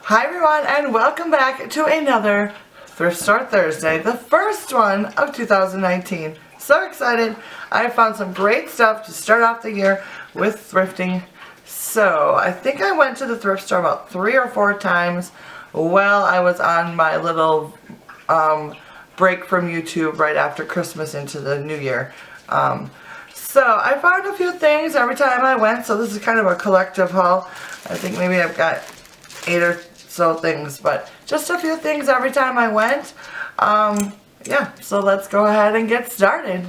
Hi everyone, and welcome back to another Thrift Store Thursday, the first one of 2019. So excited. I found some great stuff to start off the year with thrifting. So I think I went to the thrift store about 3 or 4 times while I was on my little break from YouTube right after Christmas into the new year. So I found a few things every time I went, so this is kind of a collective haul. I think maybe I've got 8 or so things, but just a few things every time I went. Yeah, so let's go ahead and get started.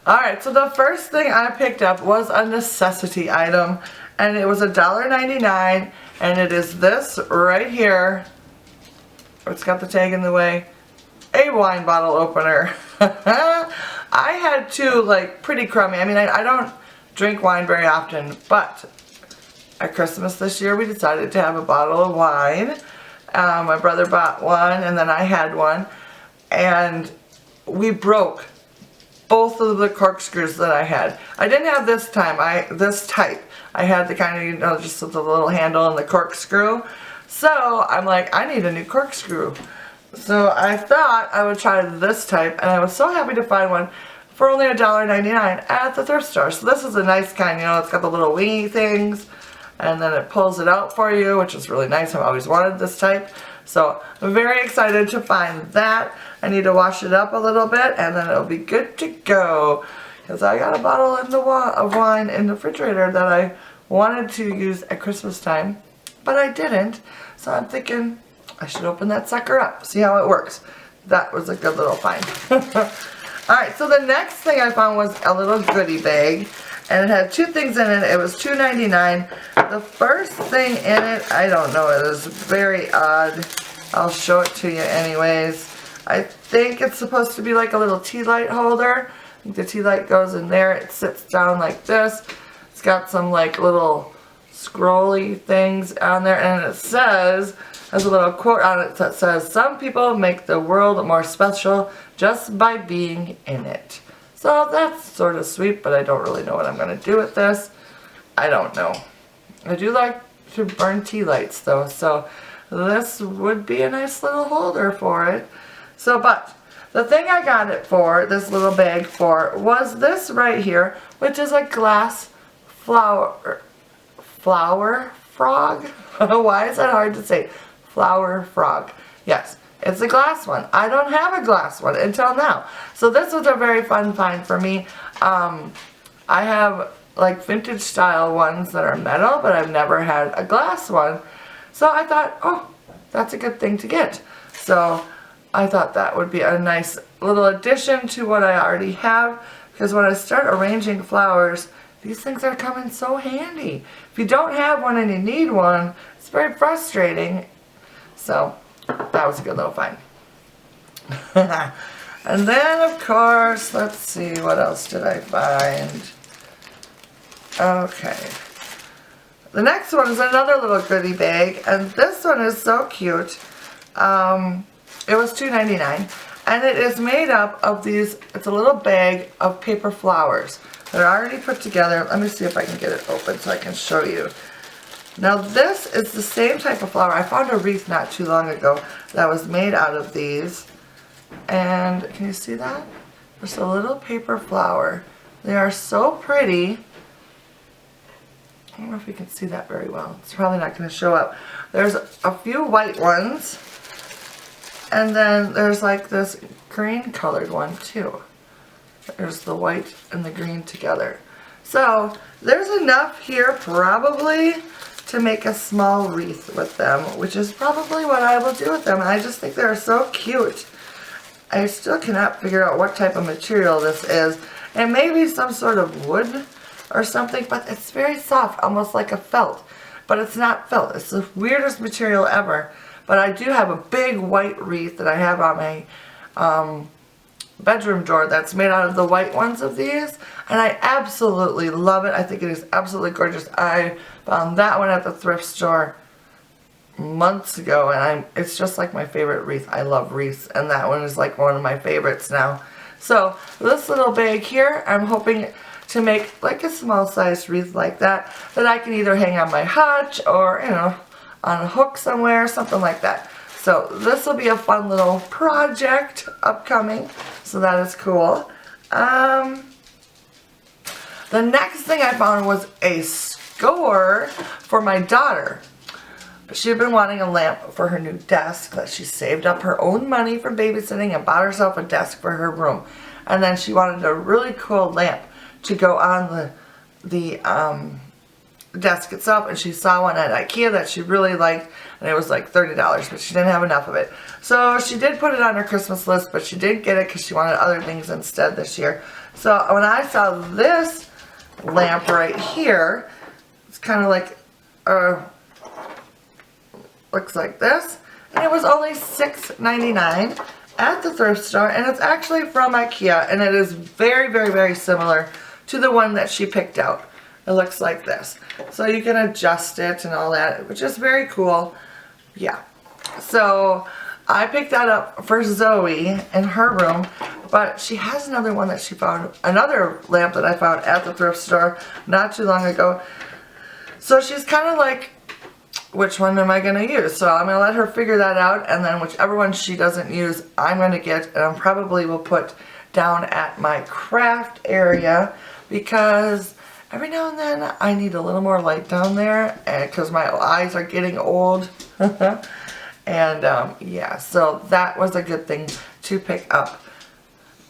Alright, so the first thing I picked up was a necessity item, and it was $1.99, and it is this right here. It's got the tag in the way. A wine bottle opener. I had 2 like pretty crummy. I mean, I don't drink wine very often, but at Christmas this year we decided to have a bottle of wine. My brother bought one and then I had one, and we broke both of the corkscrews that I had. I didn't have this type. I had the kind of, you know, just with the little handle and the corkscrew. So I'm like, I need a new corkscrew. So I thought I would try this type, and I was so happy to find one for only $1.99 at the thrift store. So this is a nice kind, you know, it's got the little wingy things, and then it pulls it out for you, which is really nice. I've always wanted this type. So I'm very excited to find that. I need to wash it up a little bit, and then it'll be good to go. Because I got a bottle of wine in the refrigerator that I wanted to use at Christmas time, but I didn't. So I'm thinking I should open that sucker up, see how it works. That was a good little find. Alright, so the next thing I found was a little goodie bag, and it had 2 things in it. It was $2.99. The first thing in it, I don't know, it is very odd. I'll show it to you anyways. I think it's supposed to be like a little tea light holder. I think the tea light goes in there. It sits down like this. It's got some like little scrolly things on there, and it says, there's a little quote on it that says, "Some people make the world more special just by being in it." So that's sort of sweet, but I don't really know what I'm going to do with this. I don't know. I do like to burn tea lights though, so this would be a nice little holder for it. So, but the thing I got it for, this little bag for, was this right here, which is a glass flower frog? Why is that hard to say? Flower frog. Yes, it's a glass one. I don't have a glass one until now. So this was a very fun find for me. I have like vintage style ones that are metal, but I've never had a glass one. So I thought, oh, that's a good thing to get. So I thought that would be a nice little addition to what I already have, because when I start arranging flowers, these things are coming so handy. If you don't have one and you need one, it's very frustrating. So that was a good little find. And then, of course, let's see, what else did I find? Okay. The next one is another little goodie bag, and this one is so cute. It was $2.99, and it is made up of these, it's a little bag of paper flowers. They're already put together. Let me see if I can get it open so I can show you. Now this is the same type of flower. I found a wreath not too long ago that was made out of these. And can you see that? Just a little paper flower. They are so pretty. I don't know if you can see that very well. It's probably not going to show up. There's a few white ones. And then there's like this green colored one too. There's the white and the green together. So there's enough here probably to make a small wreath with them, which is probably what I will do with them. And I just think they're so cute. I still cannot figure out what type of material this is. It may be some sort of wood or something, but it's very soft, almost like a felt. But it's not felt. It's the weirdest material ever. But I do have a big white wreath that I have on my bedroom door that's made out of the white ones of these, and I absolutely love it. I think it is absolutely gorgeous. I found that one at the thrift store months ago, and it's just like my favorite wreath. I love wreaths, and that one is like one of my favorites now. So this little bag here, I'm hoping to make like a small sized wreath like that I can either hang on my hutch or, you know, on a hook somewhere, something like that. So this will be a fun little project upcoming, so that is cool. The next thing I found was a score for my daughter. She had been wanting a lamp for her new desk that she saved up her own money for babysitting and bought herself a desk for her room. And then she wanted a really cool lamp to go on the desk itself, and she saw one at IKEA that she really liked, and it was like $30, but she didn't have enough of it. So she did put it on her Christmas list, but she didn't get it because she wanted other things instead this year. So when I saw this lamp right here, it's kind of like looks like this, and it was only $6.99 at the thrift store, and it's actually from IKEA, and it is very, very, very similar to the one that she picked out. It looks like this, so you can adjust it and all that, which is very cool. Yeah, so I picked that up for Zoe in her room, but she has another one that she found, another lamp that I found at the thrift store not too long ago. So she's kind of like, which one am I going to use? So I'm going to let her figure that out, and then whichever one she doesn't use, I'm going to get, and I probably will put down at my craft area, because every now and then I need a little more light down there, because my eyes are getting old. And yeah, so that was a good thing to pick up,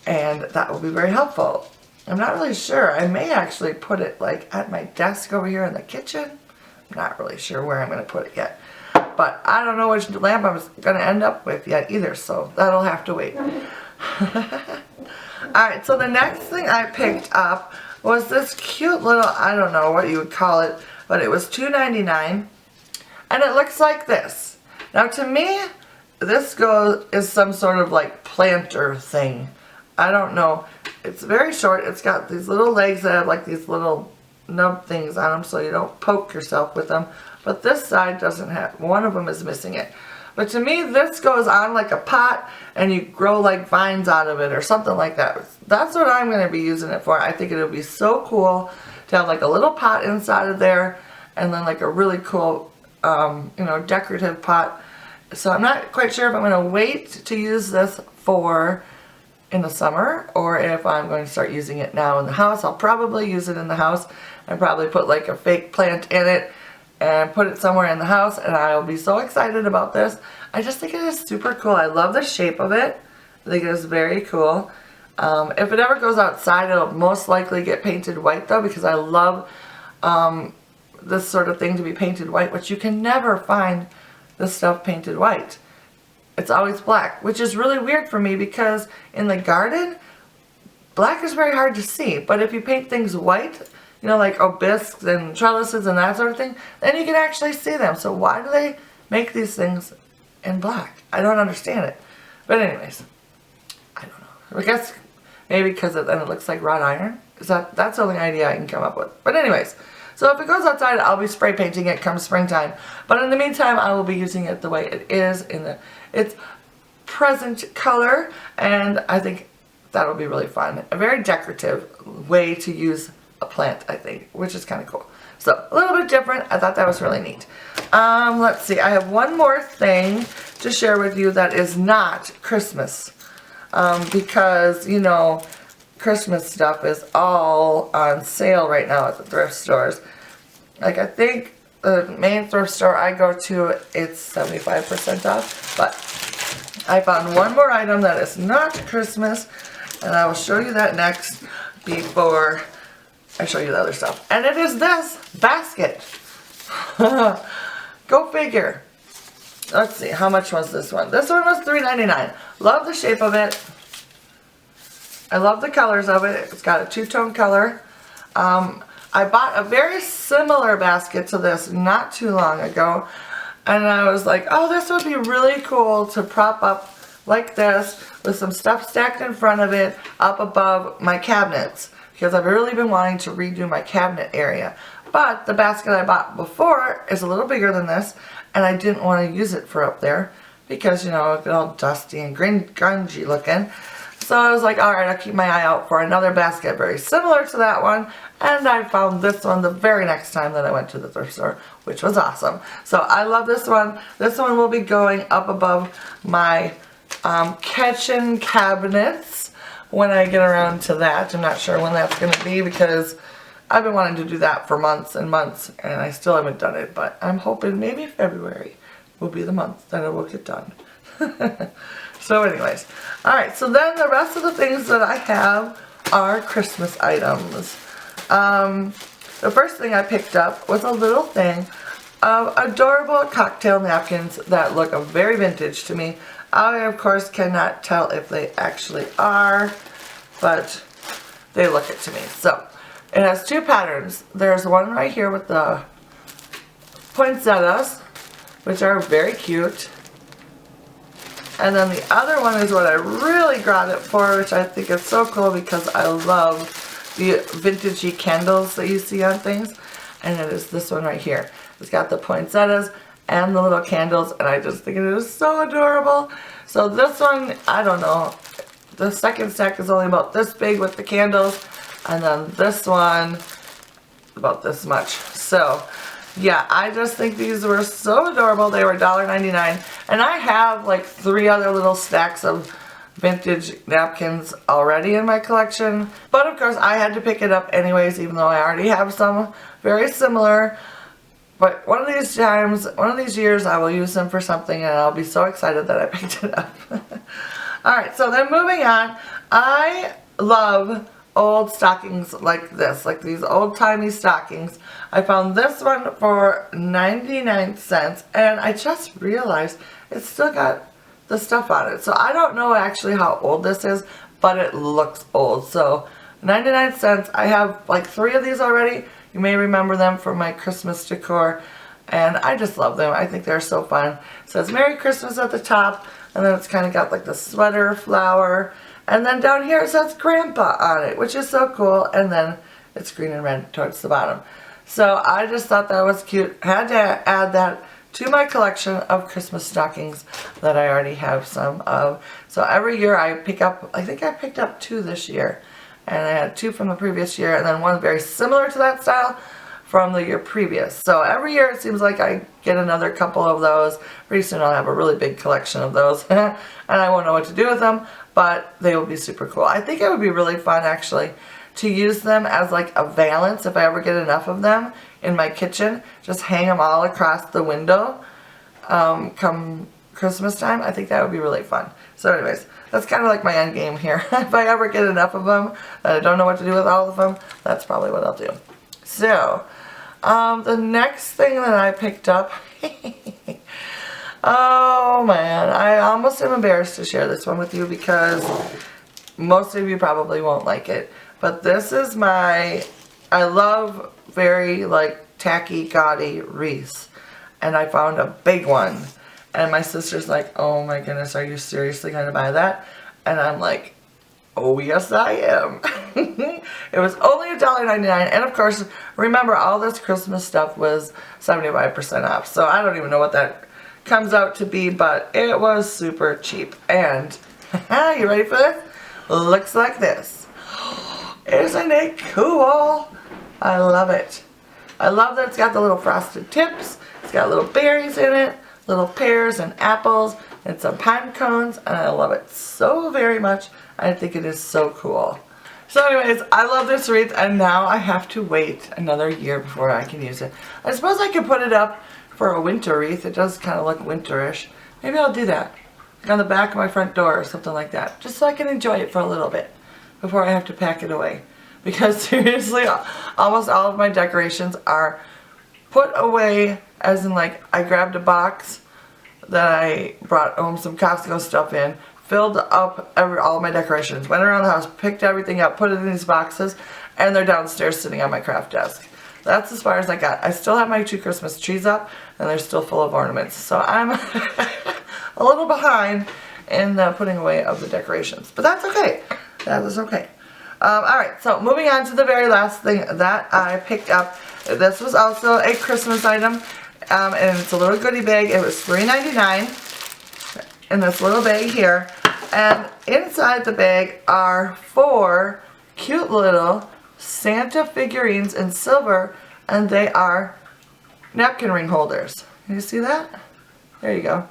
and that will be very helpful. I'm not really sure. I may actually put it like at my desk over here in the kitchen. I'm not really sure where I'm going to put it yet. But I don't know which lamp I'm going to end up with yet either, so that'll have to wait. Alright, so the next thing I picked up was this cute little, I don't know what you would call it, but it was $2.99, and it looks like this. Now to me, this is some sort of like planter thing. I don't know. It's very short. It's got these little legs that have like these little nub things on them so you don't poke yourself with them. But this side doesn't have, one of them is missing it. But to me, this goes on like a pot and you grow like vines out of it or something like that. That's what I'm going to be using it for. I think it would be so cool to have like a little pot inside of there and then like a really cool, you know, decorative pot. So I'm not quite sure if I'm going to wait to use this for in the summer or if I'm going to start using it now in the house. I'll probably use it in the house and probably put like a fake plant in it and put it somewhere in the house, and I'll be so excited about this. I just think it is super cool. I love the shape of it. I think it is very cool. If it ever goes outside, it'll most likely get painted white though, because I love this sort of thing to be painted white, which you can never find this stuff painted white. It's always black, which is really weird for me because in the garden, black is very hard to see. But if you paint things white, you know, like obisques and trellises and that sort of thing, then you can actually see them. So why do they make these things in black? I don't understand it. But anyways, I don't know. I guess maybe because then it looks like wrought iron. That's the only idea I can come up with. But anyways, so if it goes outside, I'll be spray painting it come springtime. But in the meantime, I will be using it the way it is in its present color, and I think that'll be really fun. A very decorative way to use a plant, I think, which is kind of cool. So a little bit different. I thought that was really neat. Let's see. I have one more thing to share with you that is not Christmas, because you know Christmas stuff is all on sale right now at the thrift stores. Like I think the main thrift store I go to, it's 75% off, but I found one more item that is not Christmas, and I will show you that next before I show you the other stuff. And it is this basket. Go figure. Let's see, how much was this one? This one was $3.99. Love the shape of it. I love the colors of it. It's got a two-tone color. I bought a very similar basket to this not too long ago. And I was like, oh, this would be really cool to prop up like this with some stuff stacked in front of it up above my cabinets. Because I've really been wanting to redo my cabinet area. But the basket I bought before is a little bigger than this, and I didn't want to use it for up there because, you know, it's all dusty and grungy looking. So I was like, alright, I'll keep my eye out for another basket very similar to that one. And I found this one the very next time that I went to the thrift store, which was awesome. So I love this one. This one will be going up above my kitchen cabinets when I get around to that. I'm not sure when that's going to be because I've been wanting to do that for months and months and I still haven't done it. But I'm hoping maybe February will be the month that it will get done. So anyways, alright, so then the rest of the things that I have are Christmas items. The first thing I picked up was a little thing of adorable cocktail napkins that look very vintage to me. I, of course, cannot tell if they actually are, but they look it to me. So, it has two patterns. There's one right here with the poinsettias, which are very cute. And then the other one is what I really got it for, which I think is so cool because I love the vintagey candles that you see on things. And it is this one right here. It's got the poinsettias and the little candles, and I just think it is so adorable. So this one, I don't know, the second stack is only about this big with the candles, and then this one about this much. So yeah, I just think these were so adorable. They were $1.99, and I have like 3 other little stacks of vintage napkins already in my collection. But of course I had to pick it up anyways, even though I already have some very similar. But one of these times, one of these years, I will use them for something and I'll be so excited that I picked it up. Alright, so then moving on, I love old stockings like this, like these old-timey stockings. I found this one for 99 cents and I just realized it's still got the stuff on it. So I don't know actually how old this is, but it looks old. So 99 cents. I have like 3 of these already. You may remember them from my Christmas decor, and I just love them. I think they're so fun. It says Merry Christmas at the top, and then it's kind of got like the sweater flower, and then down here it says Grandpa on it, which is so cool, and then it's green and red towards the bottom. So I just thought that was cute. Had to add that to my collection of Christmas stockings that I already have some of. So every year I pick up, I think I picked up 2 this year. And I had 2 from the previous year and then one very similar to that style from the year previous. So every year it seems like I get another couple of those. Pretty soon I'll have a really big collection of those. And I won't know what to do with them, but they will be super cool. I think it would be really fun actually to use them as like a valance if I ever get enough of them in my kitchen. Just hang them all across the window come Christmas time. I think that would be really fun. So anyways, that's kind of like my end game here. If I ever get enough of them that I don't know what to do with all of them, that's probably what I'll do. So, the next thing that I picked up, oh man, I almost am embarrassed to share this one with you because most of you probably won't like it. But this is my, I love very like tacky, gaudy wreaths. And I found a big one. And my sister's like, oh my goodness, are you seriously going to buy that? And I'm like, oh yes I am. It was only $1.99. And of course, remember all this Christmas stuff was 75% off. So I don't even know what that comes out to be, but it was super cheap. And, you ready for this? Looks like this. Isn't it cool? I love it. I love that it's got the little frosted tips. It's got little berries in it, little pears and apples, and some pine cones, and I love it so very much. I think it is so cool. So anyways, I love this wreath, and now I have to wait another year before I can use it. I suppose I could put it up for a winter wreath. It does kind of look winterish. Maybe I'll do that. Like on the back of my front door or something like that. Just so I can enjoy it for a little bit before I have to pack it away. Because seriously, almost all of my decorations are put away, as in like I grabbed a box that I brought home some Costco stuff in, filled up all of my decorations, went around the house, picked everything up, put it in these boxes, and they're downstairs sitting on my craft desk. That's as far as I got. I still have my 2 Christmas trees up, and they're still full of ornaments. So I'm a little behind in the putting away of the decorations. But that's okay. That is okay. Alright, so moving on to the very last thing that I picked up. This was also a Christmas item, and it's a little goodie bag. It was $3.99 in this little bag here. And inside the bag are 4 cute little Santa figurines in silver, and they are napkin ring holders. Can you see that? There you go.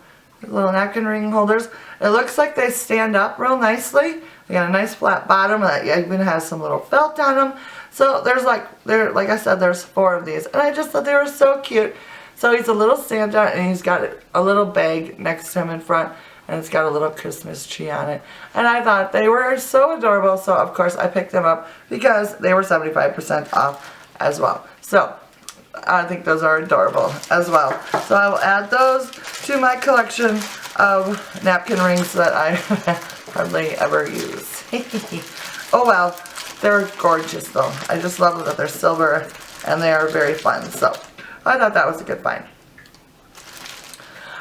Little napkin ring holders. It looks like they stand up real nicely. They got a nice flat bottom that even has some little felt on them. So there's like I said, there's 4 of these, and I just thought they were so cute. So he's a little Santa, and he's got a little bag next to him in front, and it's got a little Christmas tree on it. And I thought they were so adorable, so of course I picked them up because they were 75% off as well. So I think those are adorable as well. So I will add those to my collection of napkin rings that I hardly ever use. Oh well, they're gorgeous though. I just love that they're silver and they are very fun. So I thought that was a good find.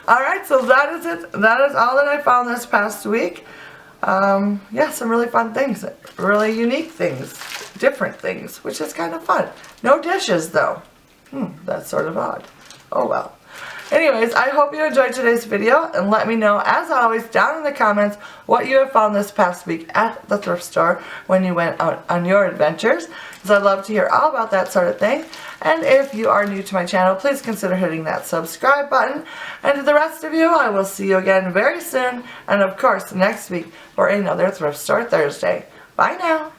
Alright, so that is it. That is all that I found this past week. Yeah, some really fun things. Really unique things. Different things, which is kind of fun. No dishes though. That's sort of odd. Oh well. Anyways, I hope you enjoyed today's video, and let me know, as always, down in the comments what you have found this past week at the thrift store when you went out on your adventures, because I'd love to hear all about that sort of thing. And if you are new to my channel, please consider hitting that subscribe button. And to the rest of you, I will see you again very soon, and of course next week for another Thrift Store Thursday. Bye now.